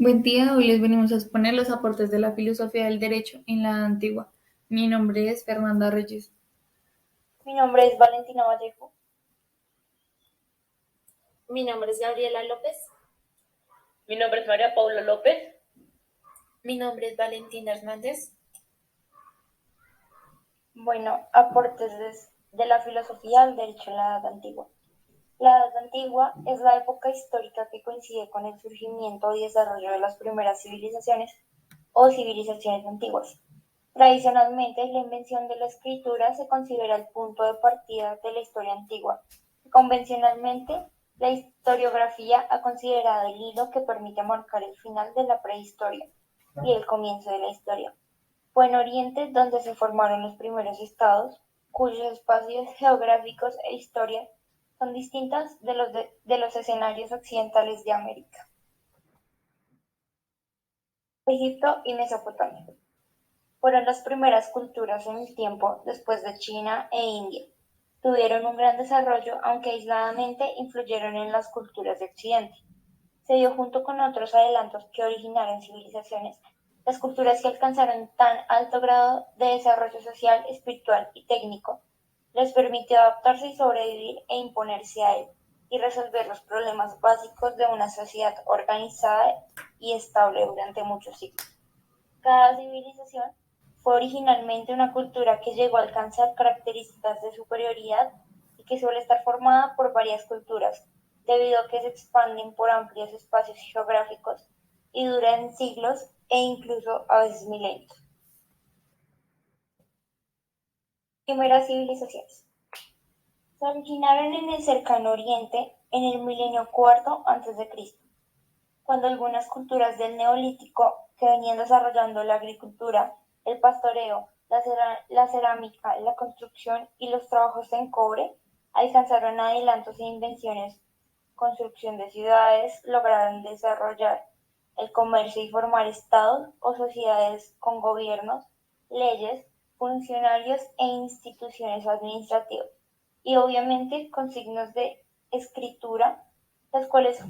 Buen día, hoy les venimos a exponer los aportes de la filosofía del derecho en la Edad Antigua. Mi nombre es Fernanda Reyes. Mi nombre es Valentina Vallejo. Mi nombre es Gabriela López. Mi nombre es María Paula López. Mi nombre es Valentina Hernández. Bueno, aportes de la filosofía al derecho en la Edad Antigua. La Edad Antigua es la época histórica que coincide con el surgimiento y desarrollo de las primeras civilizaciones o civilizaciones antiguas. Tradicionalmente, la invención de la escritura se considera el punto de partida de la historia antigua. Convencionalmente, la historiografía ha considerado el hilo que permite marcar el final de la prehistoria y el comienzo de la historia. Fue en Oriente donde se formaron los primeros estados, cuyos espacios geográficos e historia son distintas de los escenarios occidentales de América. Egipto y Mesopotamia fueron las primeras culturas en el tiempo después de China e India. Tuvieron un gran desarrollo, aunque aisladamente influyeron en las culturas de Occidente. Se dio junto con otros adelantos que originaron civilizaciones, las culturas que alcanzaron tan alto grado de desarrollo social, espiritual y técnico, les permitió adaptarse y sobrevivir e imponerse a él, y resolver los problemas básicos de una sociedad organizada y estable durante muchos siglos. Cada civilización fue originalmente una cultura que llegó a alcanzar características de superioridad y que suele estar formada por varias culturas, debido a que se expanden por amplios espacios geográficos y duran siglos e incluso a veces milenios. Primeras civilizaciones. Se originaron en el cercano Oriente en el milenio cuarto antes de Cristo, cuando algunas culturas del Neolítico, que venían desarrollando la agricultura, el pastoreo, la cerámica, la construcción y los trabajos en cobre, alcanzaron adelantos e invenciones, construcción de ciudades, lograron desarrollar el comercio y formar estados o sociedades con gobiernos, leyes, funcionarios e instituciones administrativas, y obviamente con signos de escritura, las cuales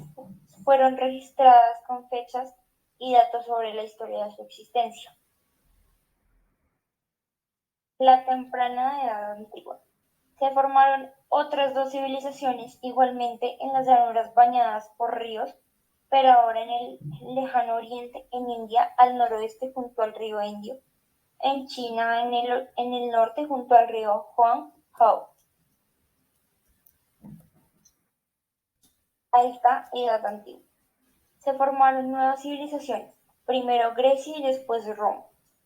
fueron registradas con fechas y datos sobre la historia de su existencia. La temprana edad antigua. Se formaron otras dos civilizaciones igualmente en las llanuras bañadas por ríos, pero ahora en el lejano oriente, en India, al noroeste junto al río Indio, en China, en el norte junto al río Huanghao. Alta Edad Antigua. Se formaron nuevas civilizaciones, primero Grecia y después Roma,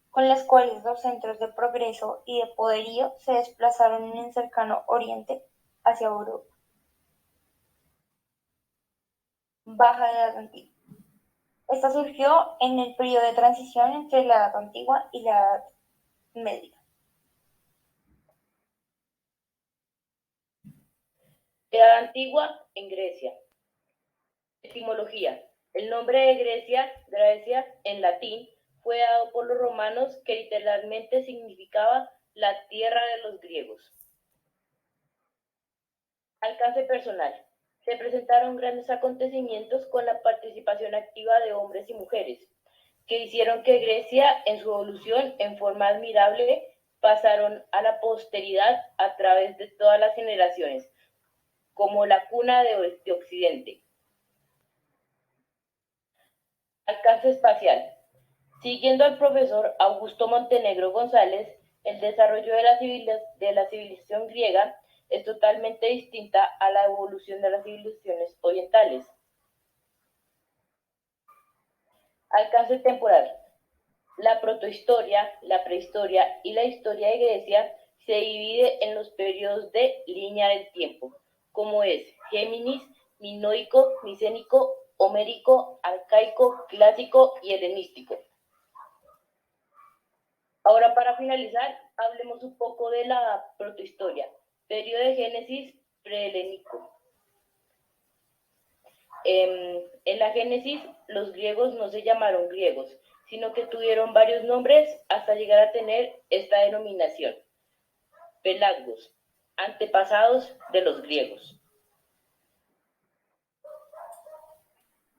con las cuales los centros de progreso y de poderío se desplazaron en el cercano Oriente hacia Europa. Baja Edad Antigua. Esta surgió en el periodo de transición entre la Edad Antigua y la Edad Media. Edad Antigua en Grecia. Etimología. El nombre de Grecia, en latín, fue dado por los romanos, que literalmente significaba la tierra de los griegos. Alcance personal. Se presentaron grandes acontecimientos con la participación activa de hombres y mujeres, que hicieron que Grecia, en su evolución en forma admirable, pasaron a la posteridad a través de todas las generaciones, como la cuna de Occidente. Alcance espacial. Siguiendo al profesor Augusto Montenegro González, el desarrollo de la civilización griega es totalmente distinta a la evolución de las civilizaciones orientales. Alcance temporal. La protohistoria, la prehistoria y la historia de Grecia se divide en los periodos de línea del tiempo, como es Géminis, minoico, micénico, homérico, arcaico, clásico y helenístico. Ahora, para finalizar, hablemos un poco de la protohistoria, periodo de Génesis prehelénico. En la Génesis, los griegos no se llamaron griegos, sino que tuvieron varios nombres hasta llegar a tener esta denominación: Pelagos, antepasados de los griegos.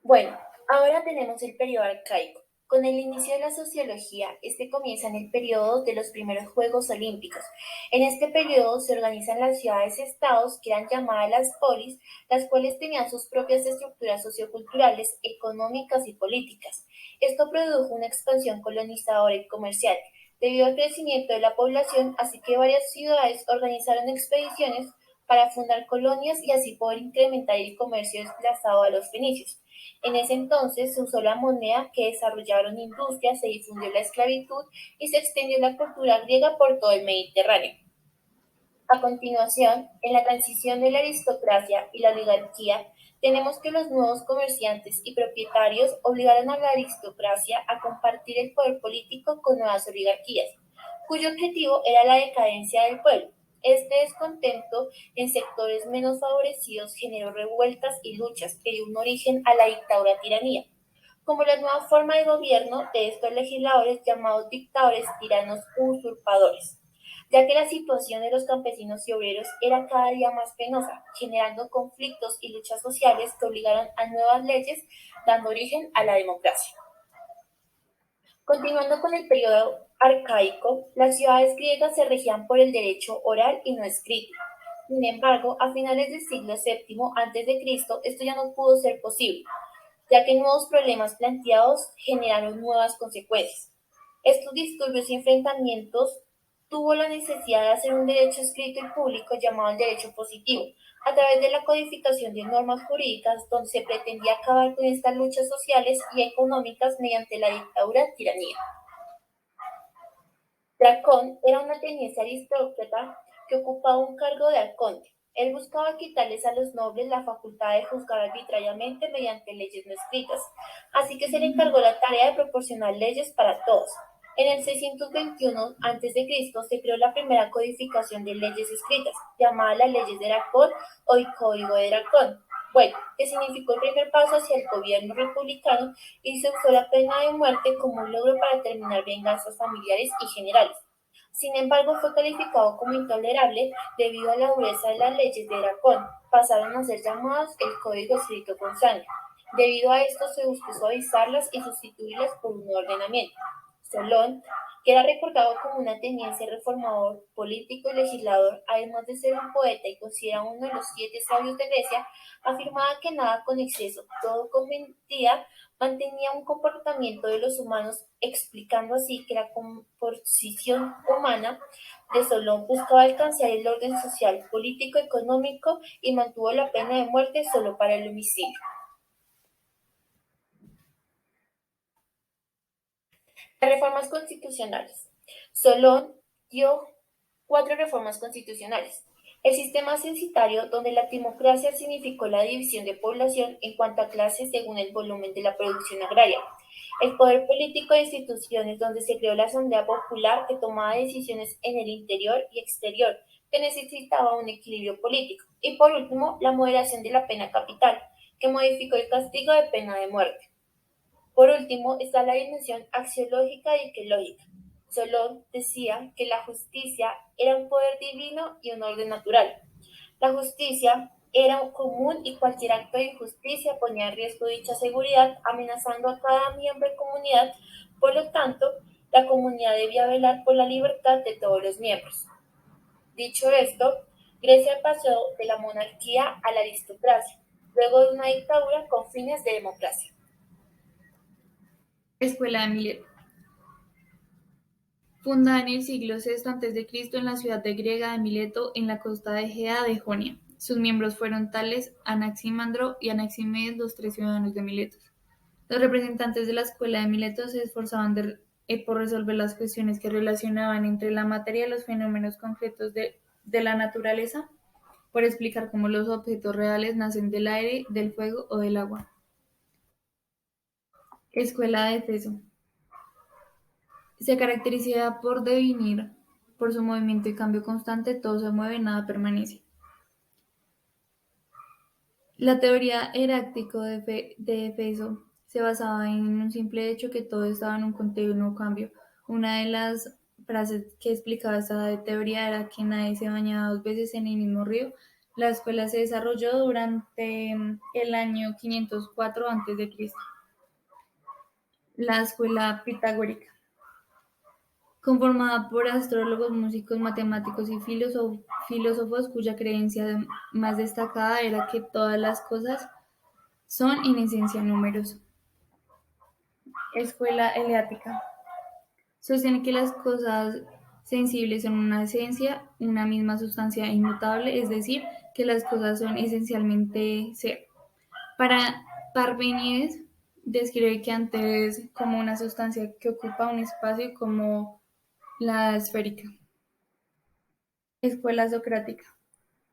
Bueno, Ahora tenemos el periodo arcaico. Con el inicio de la sociología, este comienza en el periodo de los primeros Juegos Olímpicos. En este periodo se organizan las ciudades-estados que eran llamadas las polis, las cuales tenían sus propias estructuras socioculturales, económicas y políticas. Esto produjo una expansión colonizadora y comercial, debido al crecimiento de la población, así que varias ciudades organizaron expediciones para fundar colonias y así poder incrementar el comercio desplazado a los fenicios. En ese entonces se usó la moneda, que desarrollaron industrias, se difundió la esclavitud y se extendió la cultura griega por todo el Mediterráneo. A continuación, en la transición de la aristocracia y la oligarquía, tenemos que los nuevos comerciantes y propietarios obligaron a la aristocracia a compartir el poder político con nuevas oligarquías, cuyo objetivo era la decadencia del pueblo. Este descontento en sectores menos favorecidos generó revueltas y luchas que dio un origen a la dictadura-tiranía, como la nueva forma de gobierno de estos legisladores llamados dictadores tiranos usurpadores, ya que la situación de los campesinos y obreros era cada día más penosa, generando conflictos y luchas sociales que obligaron a nuevas leyes, dando origen a la democracia. Continuando con el periodo arcaico, las ciudades griegas se regían por el derecho oral y no escrito. Sin embargo, a finales del siglo VII a.C., esto ya no pudo ser posible, ya que nuevos problemas planteados generaron nuevas consecuencias. Estos disturbios y enfrentamientos tuvo la necesidad de hacer un derecho escrito y público llamado el derecho positivo, a través de la codificación de normas jurídicas donde se pretendía acabar con estas luchas sociales y económicas mediante la dictadura-tiranía. Dracón era un ateniense aristócrata que ocupaba un cargo de arconte. Él buscaba quitarles a los nobles la facultad de juzgar arbitrariamente mediante leyes no escritas, así que se le encargó la tarea de proporcionar leyes para todos. En el 621 a.C. se creó la primera codificación de leyes escritas, llamada las leyes de Dracón o el Código de Dracón. Bueno, que significó el primer paso hacia el gobierno republicano y se usó la pena de muerte como un logro para terminar venganzas familiares y generales. Sin embargo, fue calificado como intolerable debido a la dureza de las leyes de Dracón. Pasaron a ser llamadas el Código escrito con sangre. Debido a esto, se buscó suavizarlas y sustituirlas por un ordenamiento. Solón, que era recordado como un ateniense reformador, político y legislador, además de ser un poeta y considerado uno de los 7 sabios de Grecia, afirmaba que nada con exceso, todo con medida, mantenía un comportamiento de los humanos, explicando así que la composición humana de Solón buscaba alcanzar el orden social, político, económico y mantuvo la pena de muerte solo para el homicidio. Las reformas constitucionales. Solón dio 4 reformas constitucionales. El sistema censitario, donde la democracia significó la división de población en cuanto a clases según el volumen de la producción agraria. El poder político de instituciones, donde se creó la Asamblea Popular que tomaba decisiones en el interior y exterior, que necesitaba un equilibrio político. Y por último, la moderación de la pena capital, que modificó el castigo de pena de muerte. Por último, está la dimensión axiológica y arqueológica. Solón decía que la justicia era un poder divino y un orden natural. La justicia era común y cualquier acto de injusticia ponía en riesgo dicha seguridad, amenazando a cada miembro de comunidad. Por lo tanto, la comunidad debía velar por la libertad de todos los miembros. Dicho esto, Grecia pasó de la monarquía a la aristocracia, luego de una dictadura con fines de democracia. Escuela de Mileto. Fundada en el siglo VI a.C. en la ciudad griega de Mileto, en la costa de Egea de Jonia. Sus miembros fueron Tales, Anaximandro y Anaximedes, los 3 ciudadanos de Mileto. Los representantes de la escuela de Mileto se esforzaban por resolver las cuestiones que relacionaban entre la materia y los fenómenos concretos de la naturaleza, por explicar cómo los objetos reales nacen del aire, del fuego o del agua. Escuela de Éfeso. Se caracteriza por devenir, por su movimiento y cambio constante, todo se mueve, nada permanece. La teoría heráctico de Éfeso se basaba en un simple hecho que todo estaba en un continuo cambio. Una de las frases que explicaba esta teoría era que nadie se bañaba 2 veces en el mismo río. La escuela se desarrolló durante el año 504 a.C. La escuela pitagórica, conformada por astrólogos, músicos, matemáticos y filósofos cuya creencia más destacada era que todas las cosas son en esencia números. Escuela eleática, sostiene que las cosas sensibles son una esencia, una misma sustancia inmutable, es decir, que las cosas son esencialmente ser. Para Parmenides, describe que antes como una sustancia que ocupa un espacio como la esférica. Escuela socrática,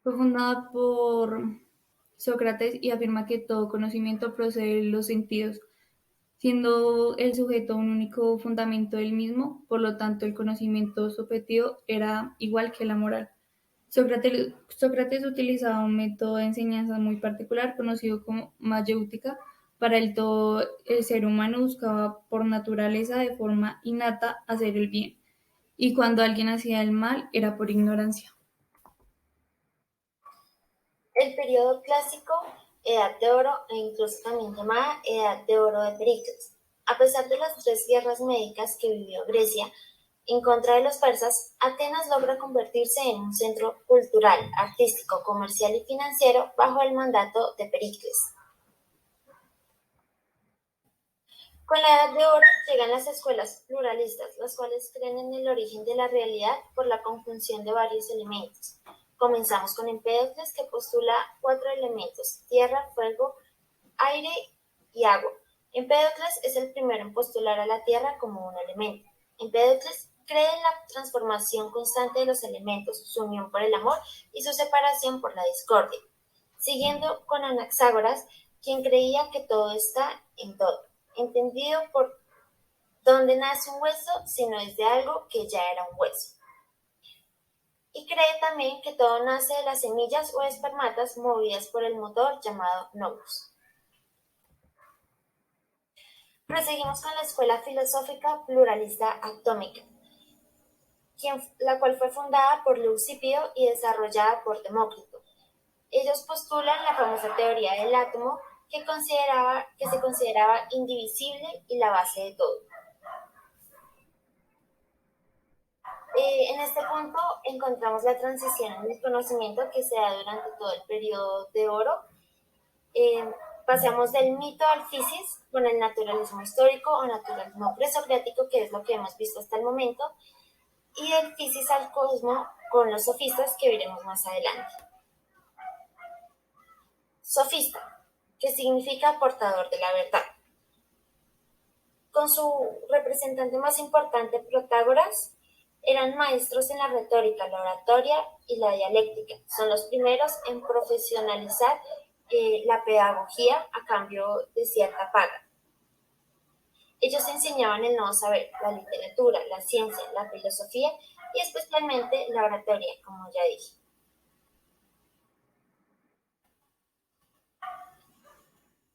fue fundada por Sócrates y afirma que todo conocimiento procede de los sentidos, siendo el sujeto un único fundamento del mismo, por lo tanto el conocimiento subjetivo era igual que la moral. Sócrates utilizaba un método de enseñanza muy particular conocido como mayéutica. Para él todo el ser humano buscaba por naturaleza de forma innata hacer el bien, y cuando alguien hacía el mal era por ignorancia. El periodo clásico, Edad de Oro, e incluso también llamada Edad de Oro de Pericles. A pesar de las 3 guerras médicas que vivió Grecia en contra de los persas, Atenas logra convertirse en un centro cultural, artístico, comercial y financiero bajo el mandato de Pericles. Con la Edad de Oro llegan las escuelas pluralistas, las cuales creen en el origen de la realidad por la conjunción de varios elementos. Comenzamos con Empédocles, que postula 4 elementos: tierra, fuego, aire y agua. Empédocles es el primero en postular a la tierra como un elemento. Empédocles cree en la transformación constante de los elementos, su unión por el amor y su separación por la discordia. Siguiendo con Anaxágoras, quien creía que todo está en todo, entendido por dónde nace un hueso, si no es de algo que ya era un hueso. Y cree también que todo nace de las semillas o espermatas movidas por el motor llamado nous. Proseguimos con la escuela filosófica pluralista atómica, la cual fue fundada por Leucippio y desarrollada por Demócrito. Ellos postulan la famosa teoría del átomo, que se consideraba indivisible y la base de todo. En este punto encontramos la transición en el conocimiento que se da durante todo el periodo de oro. Pasamos del mito al physis con el naturalismo histórico o naturalismo presocrático, que es lo que hemos visto hasta el momento, y del physis al cosmo con los sofistas, que veremos más adelante. Sofista, que significa portador de la verdad. Con su representante más importante, Protágoras, eran maestros en la retórica, la oratoria y la dialéctica. Son los primeros en profesionalizar la pedagogía a cambio de cierta paga. Ellos enseñaban el nuevo saber, la literatura, la ciencia, la filosofía y especialmente la oratoria, como ya dije.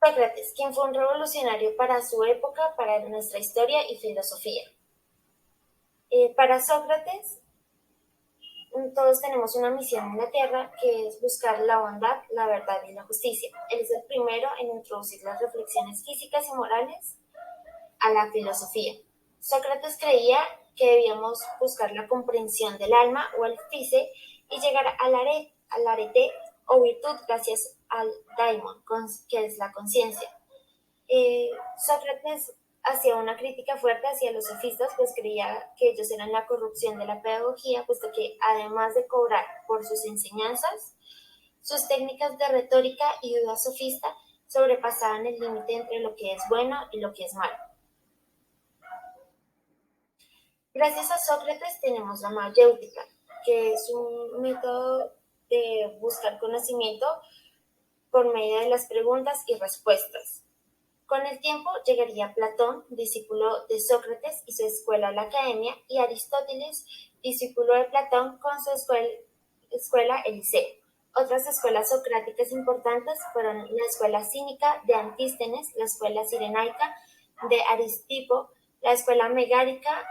Sócrates, quien fue un revolucionario para su época, para nuestra historia y filosofía. Para Sócrates, todos tenemos una misión en la Tierra, que es buscar la bondad, la verdad y la justicia. Él es el primero en introducir las reflexiones físicas y morales a la filosofía. Sócrates creía que debíamos buscar la comprensión del alma o el physe y llegar al arete o virtud gracias al daimon, que es la conciencia. Sócrates hacía una crítica fuerte hacia los sofistas, pues creía que ellos eran la corrupción de la pedagogía, puesto que además de cobrar por sus enseñanzas, sus técnicas de retórica y duda sofista sobrepasaban el límite entre lo que es bueno y lo que es malo. Gracias a Sócrates tenemos la mayéutica, que es un método de buscar conocimiento por medio de las preguntas y respuestas. Con el tiempo llegaría Platón, discípulo de Sócrates y su escuela la Academia, y Aristóteles, discípulo de Platón con su escuela Eliseo. Otras escuelas socráticas importantes fueron la escuela cínica de Antístenes, la escuela cirenaica de Aristipo, la escuela megárica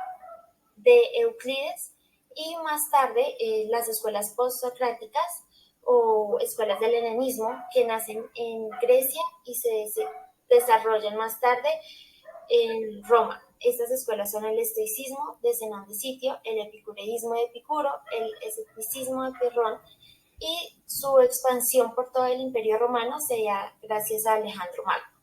de Euclides y más tarde las escuelas postsocráticas o escuelas del helenismo, que nacen en Grecia y se desarrollan más tarde en Roma. Estas escuelas son el estoicismo de Zenón de Sitio, el epicureísmo de Epicuro, el escepticismo de Pirrón, y su expansión por todo el Imperio Romano sería gracias a Alejandro Magno.